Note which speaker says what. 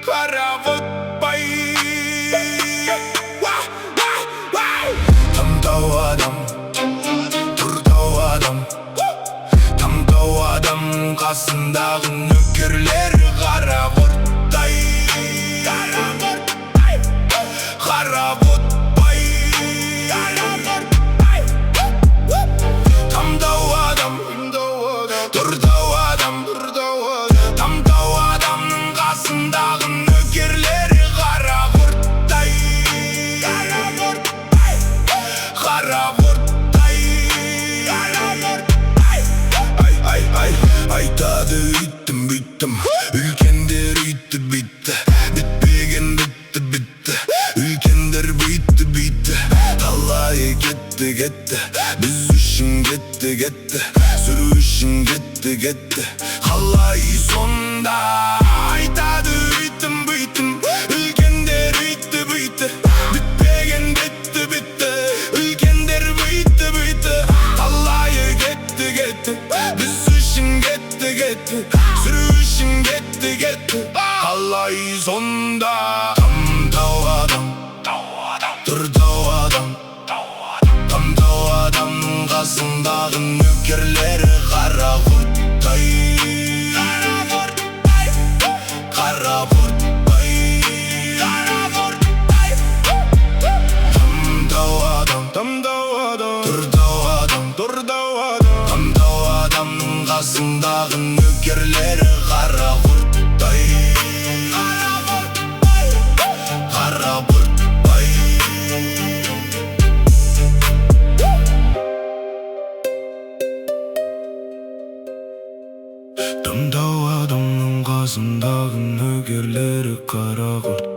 Speaker 1: қарақұрттай Тамтау адам, тұртау адам Тамтау адам қасындағы нөкерлері қарақұрттай қарақұрттай Тамтау адам, тұртау адам Тамтау адамның қасындағы нөкерлері қарақұрттай қарақұрттай айтады үйттім бүйттім үлкендер үйтті бүйтті бітпеген бітті бітті үлкендер бүйтті бүйтті талайы кетті кетті біз үшін кетті кетті сүру үшін кетті кетті қалай сонда айтады үйттім бүйттім үлкендер үйтті бүйтті бітпеген бітті бітті үлкендер бүйтті бүйтті талайы кетті кетті біз үшін кетті кетті сүру үшін кетті кетті қалай сонда Тамтау адам, тұртау адам Тамтау адамның қасындағы нөкерлері қарақұрттай қарақұрттай Тамтау адам, тұртау адам Тамтау адамның қасындағы нөкерлері қарақұрттай қарақұрттай Тамтау адамның қасындағы нөкерлері қарақұрт